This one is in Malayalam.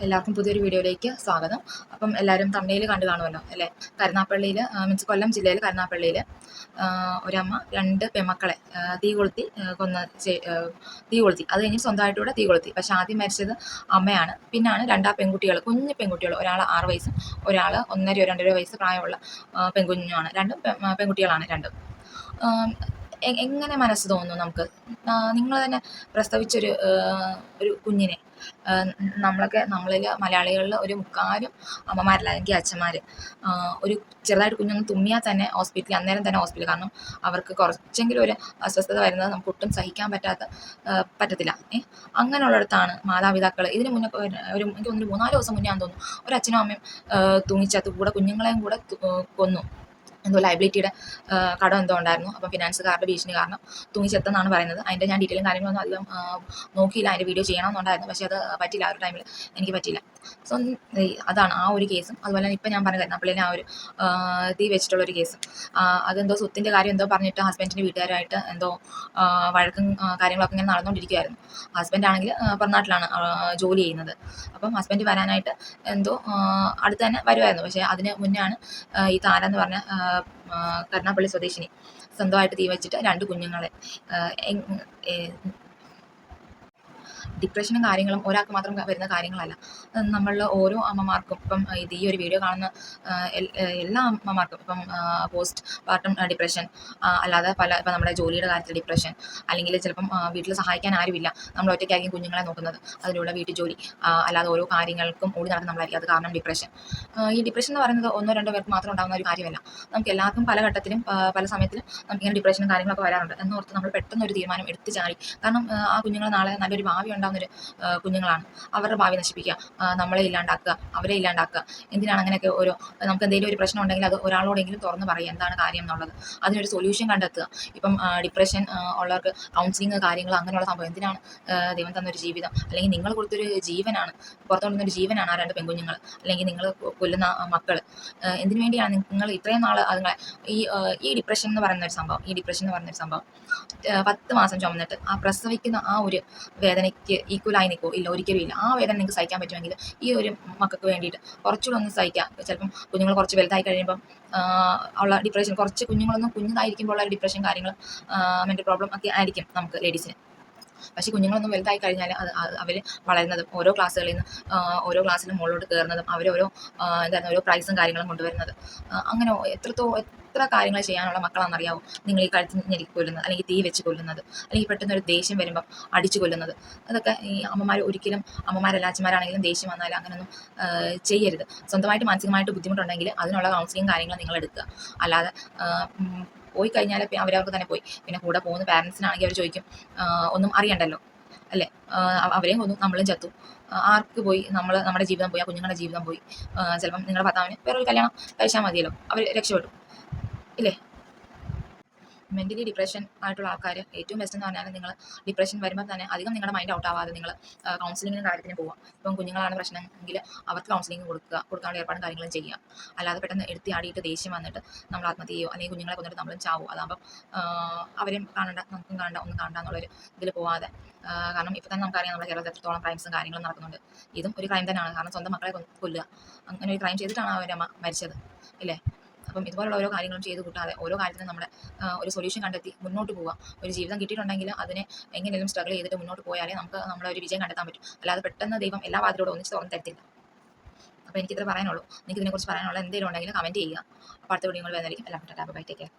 എല്ലാവർക്കും പുതിയൊരു വീഡിയോയിലേക്ക് സ്വാഗതം. അപ്പം എല്ലാവരും തമിഴിൽ കണ്ടു കാണുമല്ലോ അല്ലേ? കരുനാഗപ്പള്ളിയിൽ മീൻസ് കൊല്ലം ജില്ലയിൽ കരുനാഗപ്പള്ളിയിൽ ഒരമ്മ രണ്ട് പെമ്മക്കളെ തീ കൊളുത്തി തീ കൊളുത്തി. അത് കഴിഞ്ഞ് സ്വന്തമായിട്ടൂടെ തീ കൊളുത്തി. പക്ഷെ ആദ്യം മരിച്ചത് അമ്മയാണ്. പിന്നാണ് രണ്ടാ പെൺകുട്ടികൾ, കുഞ്ഞു പെൺകുട്ടികൾ, ഒരാൾ 6 വയസ്സും ഒരാൾ 1.5 2.5 വയസ്സ് പ്രായമുള്ള പെൺകുഞ്ഞുമാണ്. രണ്ടും പെൺകുട്ടികളാണ് രണ്ടും. എങ്ങനെ മനസ്സ് തോന്നുന്നു നമുക്ക്? നിങ്ങൾ തന്നെ പ്രസവിച്ചൊരു ഒരു കുഞ്ഞിനെ, നമ്മളിൽ മലയാളികളിൽ ഒരു മുക്കാലും അമ്മമാരല്ല, അല്ലെങ്കിൽ അച്ഛന്മാർ ഒരു ചെറുതായിട്ട് കുഞ്ഞൊന്ന് തുമ്മിയാൽ തന്നെ ഹോസ്പിറ്റലിൽ, അന്നേരം തന്നെ ഹോസ്പിറ്റൽ. കാരണം അവർക്ക് കുറച്ചെങ്കിലും ഒരു അസ്വസ്ഥത വരുന്നത് നമുക്ക് ഒട്ടും സഹിക്കാൻ പറ്റത്തില്ല. അങ്ങനെയുള്ളിടത്താണ് മാതാപിതാക്കൾ ഇതിന് മുന്നേ എനിക്ക് തോന്നുന്നു 3-4 ദിവസം മുന്നേ ആണെന്ന് തോന്നുന്നു, ഒരു അച്ഛനും അമ്മയും തൂങ്ങിച്ചത്ത് കൂടെ കുഞ്ഞുങ്ങളെയും കൂടെ കൊന്നു. എന്തോ ലൈബിലിറ്റിയുടെ കടം എന്തോ ഉണ്ടായിരുന്നു. അപ്പം ഫിനാൻസുകാരുടെ ഭീഷണി കാരണം തൂങ്ങിച്ചെത്തെന്നാണ് പറയുന്നത്. അതിൻ്റെ ഞാൻ ഡീറ്റെയിലും കാര്യങ്ങളൊന്നും അധികം നോക്കിയില്ല. അതിൻ്റെ വീഡിയോ ചെയ്യണമെന്നുണ്ടായിരുന്നു, പക്ഷേ അത് പറ്റില്ല. ആ ഒരു ടൈമിൽ എനിക്ക് പറ്റിയില്ല. സോ അതാണ് ആ ഒരു കേസും. അതുപോലെ തന്നെ ഇപ്പം ഞാൻ പറഞ്ഞ കരുനാഗപ്പള്ളിയിലെ ആ ഒരു തീ വെച്ചിട്ടുള്ളൊരു കേസും. അതെന്തോ സ്വത്തിൻ്റെ കാര്യം എന്തോ പറഞ്ഞിട്ട് ഹസ്ബൻഡിൻ്റെ വീട്ടുകാരായിട്ട് എന്തോ വഴക്കും കാര്യങ്ങളൊക്കെ ഇങ്ങനെ നടന്നുകൊണ്ടിരിക്കുമായിരുന്നു. ഹസ്ബൻഡ് ആണെങ്കിൽ പുറംനാട്ടിലാണ് ജോലി ചെയ്യുന്നത്. അപ്പം ഹസ്ബൻഡ് വരാനായിട്ട് എന്തോ അടുത്ത് തന്നെ വരുമായിരുന്നു. പക്ഷേ അതിന് മുന്നേ ആണ് ഈ താര എന്ന് പറഞ്ഞ കരുനാഗപ്പള്ളി സ്വദേശിനി സ്വന്തമായിട്ട് തീ വെച്ചിട്ട് 2 കുഞ്ഞുങ്ങളെ. ഡിപ്രഷനും കാര്യങ്ങളും ഒരാൾക്ക് മാത്രം വരുന്ന കാര്യങ്ങളല്ല. നമ്മളിൽ ഓരോ അമ്മമാർക്കും ഇപ്പം ഈ ഒരു വീഡിയോ കാണുന്ന എല്ലാ അമ്മമാർക്കും ഇപ്പം പോസ്റ്റ് പാർട്ടം ഡിപ്രഷൻ, അല്ലാതെ ഇപ്പം നമ്മുടെ ജോലിയുടെ കാര്യത്തിൽ ഡിപ്രഷൻ, അല്ലെങ്കിൽ ചിലപ്പം വീട്ടിൽ സഹായിക്കാൻ ആരുമില്ല, നമ്മൾ ഒറ്റയ്ക്കായിരിക്കും കുഞ്ഞുങ്ങളെ നോക്കുന്നത്, അതിലൂടെ വീട്ടിൽ ജോലി, അല്ലാതെ ഓരോ കാര്യങ്ങൾക്കും ഓടി നടക്കുന്ന നമ്മളായിരിക്കും. അത് കാരണം ഡിപ്രഷൻ. ഈ ഡിപ്രഷൻ എന്ന് പറയുന്നത് 1-2 പേർക്ക് മാത്രം ഉണ്ടാകുന്ന ഒരു കാര്യമല്ല. നമുക്ക് എല്ലാവർക്കും പല ഘട്ടത്തിലും പല സമയത്തിലും നമുക്കിങ്ങനെ ഡിപ്രഷനും കാര്യങ്ങളൊക്കെ വരാറുണ്ട്. എന്നോർത്ത് നമ്മൾ പെട്ടെന്നൊരു തീരുമാനം എടുത്ത് ചാടി, കാരണം ആ കുഞ്ഞുങ്ങൾ നാളെ നല്ലൊരു ഭാവി ഉണ്ടാകുന്നൊരു കുഞ്ഞുങ്ങളാണ്. അവരുടെ ഭാവി നശിപ്പിക്കുക, നമ്മളെ ഇല്ലാണ്ടാക്കുക, അവരെ ഇല്ലാണ്ടാക്കുക. എന്തിനാണ് അങ്ങനെയൊക്കെ നമുക്ക് എന്തെങ്കിലും ഒരു പ്രശ്നം ഉണ്ടെങ്കിൽ അത് ഒരാളോടെങ്കിലും തുറന്ന് പറയുക എന്താണ് കാര്യം എന്നുള്ളത്, അതിനൊരു സൊല്യൂഷൻ കണ്ടെത്തുക. ഇപ്പം ഡിപ്രഷൻ ഉള്ളവർക്ക് കൗൺസിലിംഗ് കാര്യങ്ങൾ അങ്ങനെയുള്ള സംഭവം. എന്തിനാണ് ദൈവം തന്നൊരു ജീവിതം, അല്ലെങ്കിൽ നിങ്ങൾ കൊടുത്തൊരു ജീവനാണ്, പുറത്തു കൊണ്ടുവന്നൊരു ജീവനാണ് ആ 2 പെൺകുഞ്ഞുങ്ങൾ, അല്ലെങ്കിൽ നിങ്ങൾ കൊല്ലുന്ന മക്കൾ. എന്തിനു വേണ്ടിയാണ് നിങ്ങൾ ഇത്രയും നാൾ അതുങ്ങളെ ഈ ഡിപ്രഷൻ എന്ന് പറയുന്ന ഒരു സംഭവം 10 മാസം ചുമന്നിട്ട് ആ പ്രസവിക്കുന്ന ആ ഒരു വേദനയ്ക്ക് ഈക്വലായി നിൽക്കുമോ? ഇല്ല, ഒരിക്കലും ഇല്ല. ആ വേദന നിങ്ങൾക്ക് സഹിക്കാൻ പറ്റുമെങ്കിൽ ഈ ഒരു മക്കൾക്ക് വേണ്ടിയിട്ട് കുറച്ചുകൂടെ ഒന്ന് സഹിക്കാം. ചിലപ്പം കുഞ്ഞുങ്ങൾ കുറച്ച് വലുതായി കഴിയുമ്പം ഉള്ള ഡിപ്രഷൻ, കുറച്ച് കുഞ്ഞുങ്ങളൊന്നും കുഞ്ഞതായിരിക്കുമ്പോൾ ഉള്ള ഡിപ്രഷൻ കാര്യങ്ങളും മെൻ്റൽ പ്രോബ്ലം ഒക്കെ ആയിരിക്കും നമുക്ക് ലേഡീസിന്. പക്ഷേ കുഞ്ഞുങ്ങളൊന്നും വലുതായി കഴിഞ്ഞാൽ അവർ വളരുന്നതും ഓരോ ക്ലാസ്സിലും മുകളിലോട്ട് കയറുന്നതും ഓരോ പ്രൈസും കാര്യങ്ങളും കൊണ്ടുവരുന്നത്, അങ്ങനെ എത്ര കാര്യങ്ങൾ ചെയ്യാനുള്ള മക്കളാണെന്നറിയാവോ നിങ്ങൾ ഈ കഴുത്തിൽ ഞെരുക്കി കൊല്ലുന്നത്, അല്ലെങ്കിൽ തീ വെച്ച് കൊല്ലുന്നത്, അല്ലെങ്കിൽ പെട്ടെന്ന് ഒരു ദേഷ്യം വരുമ്പം അടിച്ചു കൊല്ലുന്നത്. അതൊക്കെ ഈ അമ്മമാരല്ല, അച്ഛന്മാരാണെങ്കിലും ദേഷ്യം വന്നാൽ അങ്ങനെയൊന്നും ചെയ്യരുത്. സ്വന്തമായിട്ട് മാനസികമായിട്ട് ബുദ്ധിമുട്ടുണ്ടെങ്കിൽ അതിനുള്ള കൗൺസിലിംഗ് കാര്യങ്ങൾ നിങ്ങൾ എടുക്കുക. അല്ലാതെ പോയി കഴിഞ്ഞാൽ അവരവർക്ക് തന്നെ പോയി. പിന്നെ കൂടെ പോകുന്ന പാരൻസിനാണെങ്കിൽ അവർ ചോദിക്കും, ഒന്നും അറിയണ്ടല്ലോ അല്ലേ, അവരെയും കൊന്നു നമ്മളും ചത്തു, ആർക്ക് പോയി? നമ്മുടെ ജീവിതം പോയി, ആ കുഞ്ഞുങ്ങളുടെ ജീവിതം പോയി. ചിലപ്പം നിങ്ങളുടെ ഭർത്താവിന് വേറൊരു കല്യാണം കഴിച്ചാൽ മതിയല്ലോ, അവർ രക്ഷപ്പെട്ടു ഇല്ലേ? മെൻ്റലി ഡിപ്രഷൻ ആയിട്ടുള്ള ആൾക്കാർ ഏറ്റവും ബെസ്റ്റ് എന്ന് പറഞ്ഞാൽ, നിങ്ങൾ ഡിപ്രഷൻ വരുമ്പോൾ തന്നെ അധികം നിങ്ങളുടെ മൈൻഡ് ഔട്ട് ആവാതെ നിങ്ങൾ കൗൺസിലിങ്ങിനും കാര്യത്തിന് പോവുക. ഇപ്പം കുഞ്ഞുങ്ങളാണ് പ്രശ്നമെങ്കിൽ അവർക്ക് കൗൺസിലിംഗ് കൊടുക്കാനുള്ള ഏർപ്പാടും കാര്യങ്ങളും ചെയ്യുക. അല്ലാതെ പെട്ടെന്ന് എടുത്തി ആടിയിട്ട് ദേഷ്യം വന്നിട്ട് നമ്മൾ ആത്മഹത്യ ചെയ്യുമോ, അല്ലെങ്കിൽ കുഞ്ഞുങ്ങളെ കൊന്നിട്ട് നമ്മളും ചാവും. അതാകുമ്പം അവരെയും കാണണ്ട, നമുക്കും കാണണ്ട, ഒന്നും കാണണ്ട എന്നുള്ളൊരു ഇതിൽ പോവാതെ. കാരണം ഇപ്പോൾ തന്നെ നമുക്കറിയാം നമ്മുടെ കേരളത്തിൽ എത്രത്തോളം ക്രൈംസും കാര്യങ്ങളും നടക്കുന്നുണ്ട്. ഇതും ഒരു ക്രൈം തന്നെയാണ്. കാരണം സ്വന്തം മക്കളെ കൊല്ലുക, അങ്ങനെ ഒരു ക്രൈം ചെയ്തിട്ടാണ് അവരമ്മ മരിച്ചത് ഇല്ലേ? അപ്പം ഇതുപോലുള്ള ഓരോ കാര്യങ്ങളും ചെയ്ത് കൂട്ടാതെ ഓരോ കാര്യത്തിനും നമ്മുടെ ഒരു സൊല്യൂഷൻ കണ്ടെത്തി മുന്നോട്ട് പോവുക. ഒരു ജീവിതം കിട്ടിയിട്ടുണ്ടെങ്കിൽ അതിനെ എങ്ങനെയും സ്ട്രഗിൾ ചെയ്തിട്ട് മുന്നോട്ട് പോയാലേ നമുക്ക് നമ്മളെ ഒരു വിജയം കണ്ടെത്താൻ പറ്റും. അല്ലാതെ പെട്ടെന്ന് ദൈവം എല്ലാ വാതിലോടും ഒന്നിച്ച് തുറന്ന് തരത്തില്ല. അപ്പോൾ എനിക്കിത്ര പറയാനുള്ളൂ. നിങ്ങൾക്ക് ഇതിനെക്കുറിച്ച് പറയാനുള്ള എന്തെങ്കിലും ഉണ്ടെങ്കിൽ കമൻറ്റ് ചെയ്യുക. അപ്പോൾ അടുത്ത വീഡിയോ വരുന്നതായിരിക്കും. എല്ലാവർക്കും ടാറ്റാ, ബൈ, ടേക്ക് കെയർ.